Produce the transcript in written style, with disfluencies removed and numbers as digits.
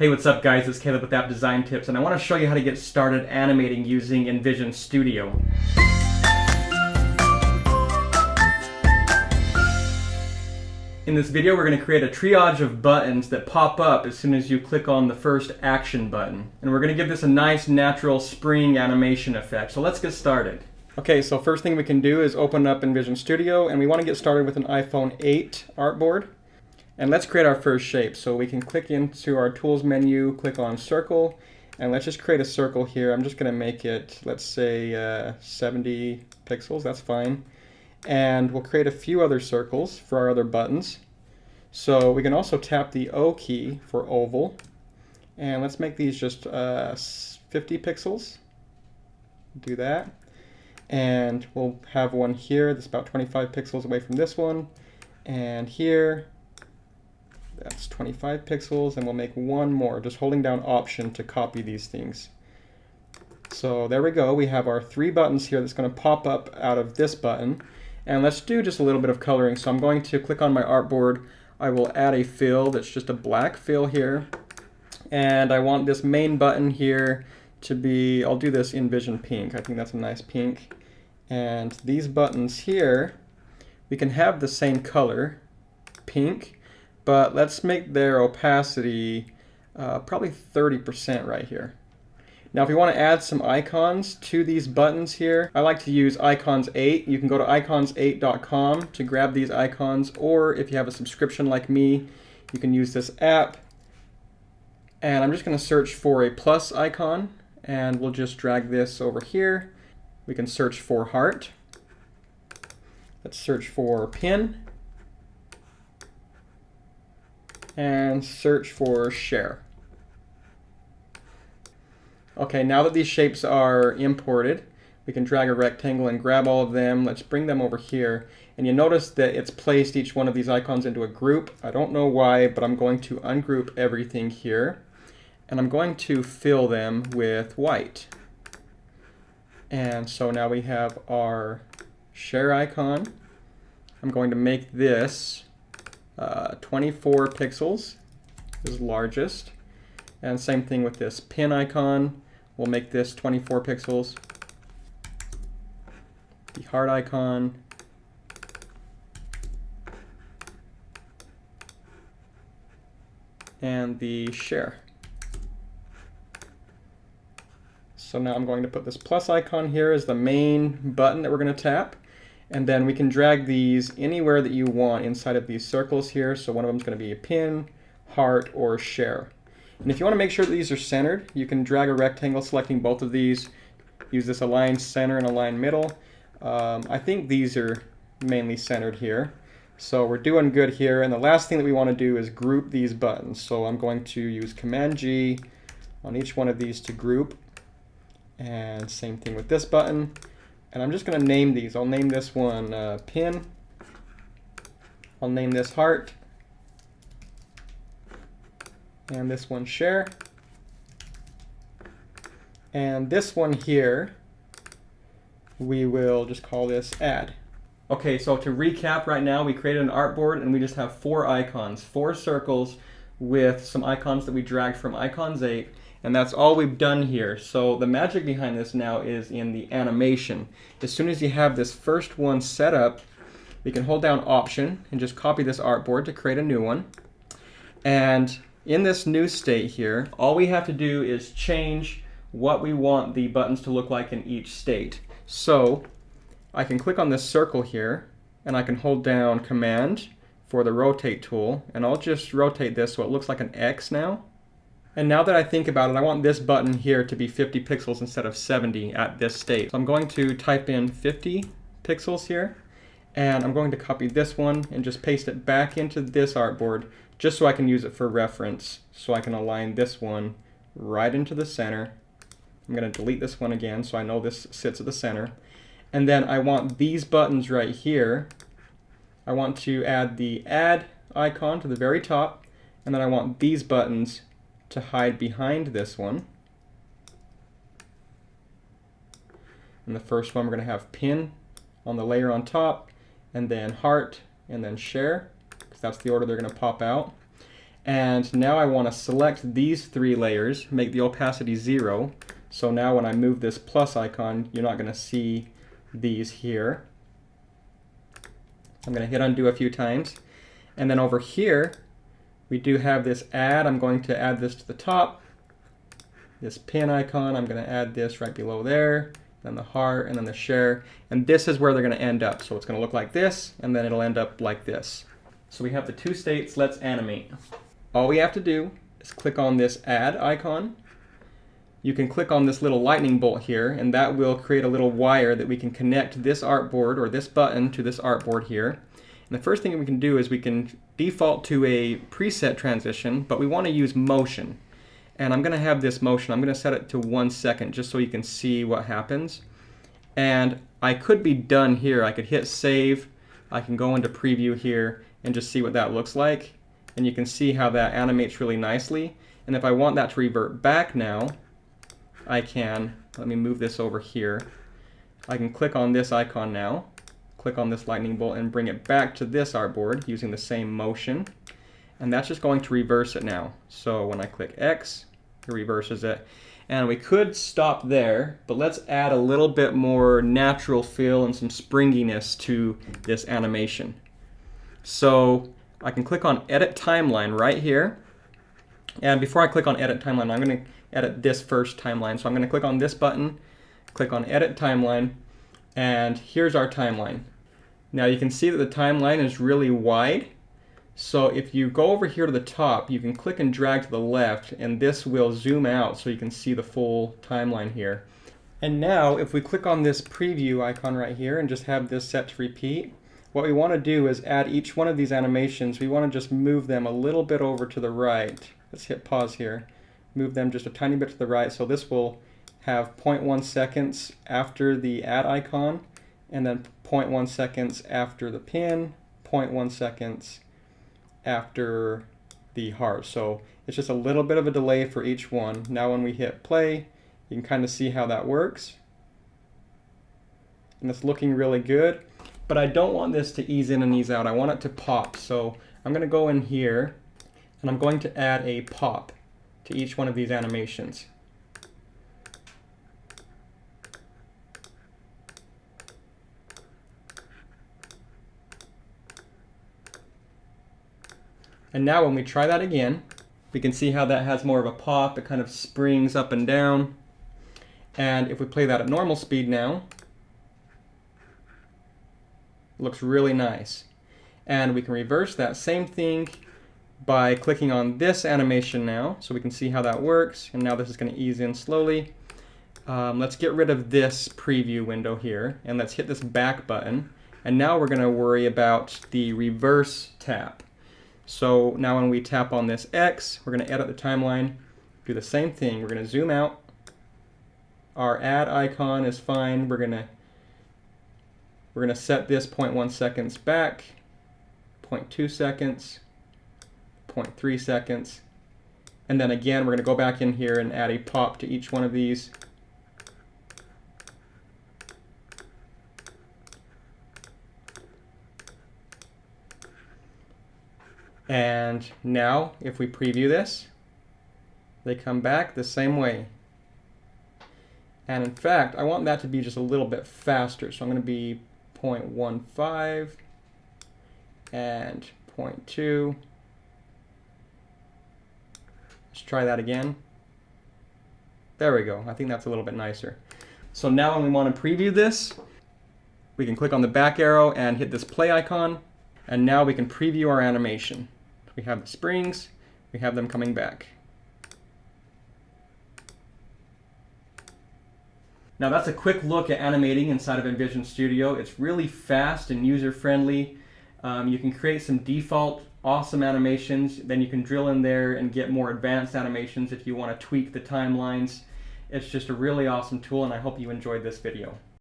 Hey, what's up guys? It's Caleb with App Design Tips, and I want to show you how to get started animating using InVision Studio. In this video, we're going to create a triage of buttons that pop up as soon as you click on the first action button. And we're going to give this a nice natural spring animation effect. So let's get started. Okay, so first thing we can do is open up InVision Studio, and we want to get started with an iPhone 8 artboard. And let's create our first shape. So we can click into our Tools menu, click on Circle, and let's just create a circle here. I'm just going to make it, let's say, 70 pixels. That's fine. And we'll create a few other circles for our other buttons. So we can also tap the O key for oval. And let's make these just 50 pixels. Do that. And we'll have one here that's about 25 pixels away from this one. And here, that's 25 pixels, and we'll make one more, just holding down Option to copy these things. So there we go. We have our three buttons here that's going to pop up out of this button. And let's do just a little bit of coloring. So I'm going to click on my artboard. I will add a fill that's just a black fill here. And I want this main button here to be, I'll do this InVision pink. I think that's a nice pink. And these buttons here, we can have the same color, pink, but let's make their opacity probably 30% right here. Now if we want to add some icons to these buttons here, I like to use Icons 8. You can go to icons8.com to grab these icons, or if you have a subscription like me, you can use this app. And I'm just going to search for a plus icon, and we'll just drag this over here. We can search for heart. Let's search for pin. And search for share. Okay, now that these shapes are imported, we can drag a rectangle and grab all of them. Let's bring them over here. And you notice that it's placed each one of these icons into a group. I don't know why, but I'm going to ungroup everything here. And I'm going to fill them with white. And so now we have our share icon. I'm going to make this 24 pixels is largest. And same thing with this pin icon. We'll make this 24 pixels. The heart icon. And the share. So now I'm going to put this plus icon here as the main button that we're going to tap. And then we can drag these anywhere that you want inside of these circles here. So one of them is going to be a pin, heart, or share. And if you want to make sure that these are centered, you can drag a rectangle selecting both of these. Use this align center and align middle. I think these are mainly centered here. So we're doing good here. And the last thing that we want to do is group these buttons. So I'm going to use Command G on each one of these to group. And same thing with this button. And I'm just going to name these. I'll name this one pin. I'll name this heart. And this one share. And this one here, we will just call this add. Okay, so to recap right now, we created an artboard and we just have four icons, four circles with some icons that we dragged from Icons 8. And that's all we've done here. So the magic behind this now is in the animation. As soon as you have this first one set up, we can hold down Option and just copy this artboard to create a new one. And in this new state here, all we have to do is change what we want the buttons to look like in each state. So I can click on this circle here, and I can hold down Command for the rotate tool, and I'll just rotate this so it looks like an X now. And now that I think about it, I want this button here to be 50 pixels instead of 70 at this state. So I'm going to type in 50 pixels here, and I'm going to copy this one and just paste it back into this artboard just so I can use it for reference. So I can align this one right into the center. I'm going to delete this one again so I know this sits at the center. And then I want these buttons right here. I want to add the add icon to the very top, and then I want these buttons to hide behind this one. And the first one we're going to have pin on the layer on top, and then heart, and then share, because that's the order they're going to pop out. And now I want to select these 3 layers, make the opacity 0. So now when I move this plus icon, you're not going to see these here. I'm going to hit undo a few times. And then over here, we do have this add. I'm going to add this to the top. This pin icon, I'm going to add this right below there. Then the heart, and then the share. And this is where they're going to end up. So it's going to look like this, and then it'll end up like this. So we have the 2 states. Let's animate. All we have to do is click on this add icon. You can click on this little lightning bolt here, and that will create a little wire that we can connect this artboard or this button to this artboard here. And the first thing we can do is we can default to a preset transition, but we want to use motion. And I'm going to have this motion. I'm going to set it to 1 second just so you can see what happens. And I could be done here. I could hit save. I can go into preview here and just see what that looks like. And you can see how that animates really nicely. And if I want that to revert back now, I can, let me move this over here. I can click on this icon now, click on this lightning bolt and bring it back to this artboard using the same motion. And that's just going to reverse it now. So when I click X, it reverses it. And we could stop there, but let's add a little bit more natural feel and some springiness to this animation. So I can click on Edit Timeline right here. And before I click on Edit Timeline, I'm going to edit this first timeline. So I'm going to click on this button, click on Edit Timeline, and here's our timeline. Now you can see that the timeline is really wide. So if you go over here to the top, you can click and drag to the left, and this will zoom out so you can see the full timeline here. And now if we click on this preview icon right here and just have this set to repeat, what we want to do is add each one of these animations. We want to just move them a little bit over to the right. Let's hit pause here. Move them just a tiny bit to the right. So this will have 0.1 seconds after the add icon, and then 0.1 seconds after the pin, 0.1 seconds after the heart. So it's just a little bit of a delay for each one. Now when we hit play, you can kind of see how that works. And it's looking really good. But I don't want this to ease in and ease out. I want it to pop. So I'm going to go in here and I'm going to add a pop to each one of these animations. And now when we try that again, we can see how that has more of a pop. It kind of springs up and down. And if we play that at normal speed now, it looks really nice. And we can reverse that same thing by clicking on this animation now, so we can see how that works. And now this is going to ease in slowly. Let's get rid of this preview window here, and let's hit this back button. And now we're going to worry about the reverse tap. So now when we tap on this X, we're going to edit the timeline, do the same thing. We're going to zoom out. Our add icon is fine. We're going to set this 0.1 seconds back, 0.2 seconds, 0.3 seconds. And then again, we're going to go back in here and add a pop to each one of these. And now, if we preview this, they come back the same way. And in fact, I want that to be just a little bit faster. So I'm going to be 0.15 and 0.2. Let's try that again. There we go. I think that's a little bit nicer. So now when we want to preview this, we can click on the back arrow and hit this play icon. And now we can preview our animation. We have the springs, we have them coming back. Now that's a quick look at animating inside of InVision Studio. It's really fast and user-friendly. You can create some default awesome animations, then you can drill in there and get more advanced animations if you want to tweak the timelines. It's just a really awesome tool, and I hope you enjoyed this video.